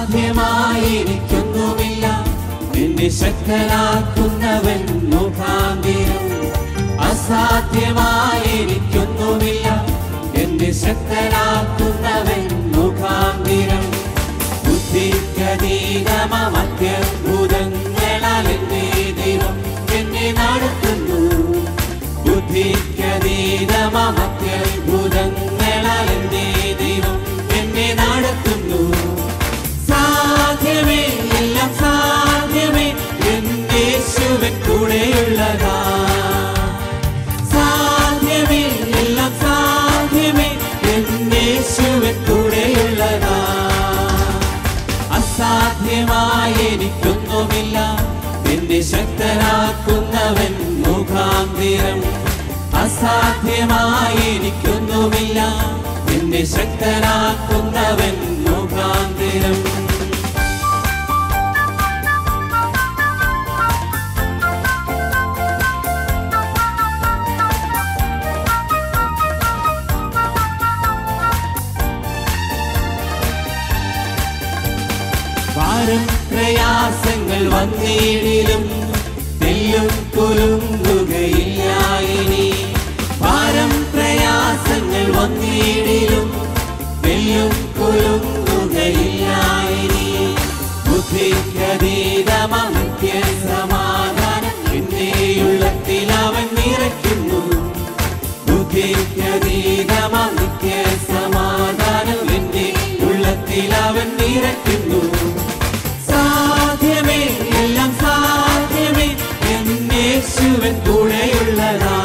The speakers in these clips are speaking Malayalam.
അസാധ്യമായി എനിക്കൊന്നുമില്ല, എന്നെ ശക്തനാക്കുന്നവൻ മുഖാന്തിരം. അസാധ്യമായി എനിക്കൊന്നുമില്ല, എന്നെ ശക്തനാക്കുന്നവൻ മുഖാന്തിരം. ബുദ്ധിക്കതീതമത്യത്ഭുതങ്ങളാൽ എന്നെ ദൈവം എന്നെ നടത്തുന്നു. ബുദ്ധിക്കതീതമത്യത്ഭുതങ്ങളാൽ എന്നെ ദൈവം എന്നെ നടത്തുന്നു. സാധ്യമേ, എല്ലാം സാധ്യമേ, യേശുവിൻ കൂടെയുള്ളതാ. സാധ്യമേ, എല്ലാം സാധ്യമേ, യേശുവിൻ കൂടെയുള്ളതാ. അസാധ്യമായി എനിക്കൊന്നുമില്ല, എന്നെ ശക്തനാക്കുന്നവൻ മുഖാന്തിരം. അസാധ്യമായി എനിക്കൊന്നുമില്ല, എന്നെ ശക്തനാക്കുന്നവൻ മുഖാന്തിരം. ഭാരം പ്രയാസങ്ങൾ വന്നിടിലും തെല്ലും കുലുങ്ങുകയില്ല ഇനി. ഭാരം പ്രയാസങ്ങൾ വന്നിടിലും തെല്ലും കുലുങ്ങുകയില്ല ഇനി. ബുദ്ധിക്കതീതമാം നിത്യസമാധാനം എന്റെ ഉള്ളത്തിൽ അവൻ നിറയ്ക്കുന്നു. ബുദ്ധിക്കതീതമാം നിത്യസമാധാനം എന്റെ ഉള്ളത്തിൽ അവൻ നിറയ്ക്കുന്നു. സാധ്യമേ, എല്ലാം സാധ്യമേ, യേശുവിൻ കൂടെയുള്ളതാ.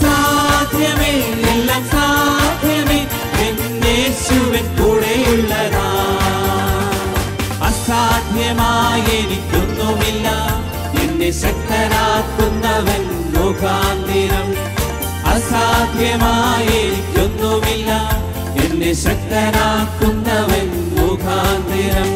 സാധ്യമേ, എല്ലാം സാധ്യമേ, യേശുവിൻ കൂടെയുള്ളതാ. അസാധ്യമായി എനിക്കൊന്നുമില്ല, എന്നെ ശക്തനാക്കുന്നവൻ മുഖാന്തിരം. അസാധ്യമായി എനിക്കൊന്നുമില്ല, എന്നെ ശക്തനാക്കുന്നവൻ മുഖാന്തിരം.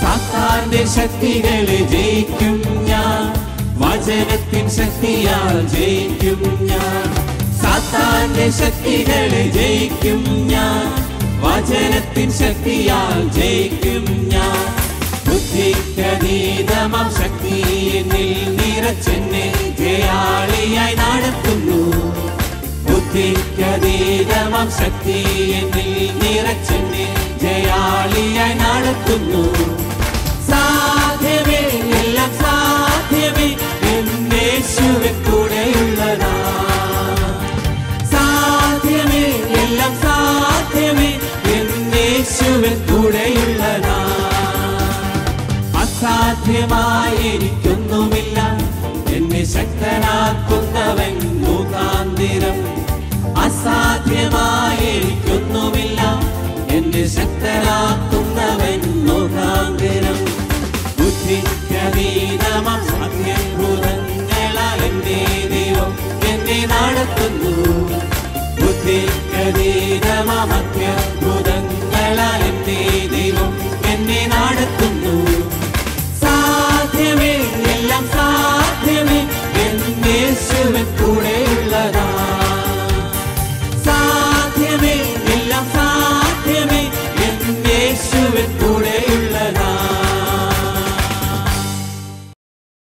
സാത്താന്റെ ശക്തികളെ ജയിക്കും ഞാൻ, വചനത്തിൻ ശക്തിയാൽ ജയിക്കും ഞാൻ. സാത്താന്റെ ശക്തികളെ ജയിക്കും ഞാൻ, വചനത്തിൻ ശക്തിയാൽ ജയിക്കും ഞാൻ. ബുദ്ധിക്കതീതമാം ശക്തി എന്നിൽ നിറച്ചെന്നെ ജയാളിയായി നടത്തുന്നു. ബുദ്ധിക്കതീതമാം ശക്തി എന്നിൽ നിറച്ചെന്നെ ജയാളിയായി നടത്തുന്നു. സാധ്യമേ, എല്ലാം സാധ്യമേ, യേശുവിൻ കൂടെയുള്ളതാ. സാധ്യമേ, എല്ലാം സാധ്യമേ, യേശുവിൻ കൂടെയുള്ളതാ. അസാധ്യമായി എനിക്കൊന്നുമില്ല, എന്നെ ശക്തനാക്കുന്നവൻ മുഖാന്തിരം. അസാധ്യമായി എനിക്കൊന്നുമില്ല, എന്നെ ശക്തനാക്കുന്ന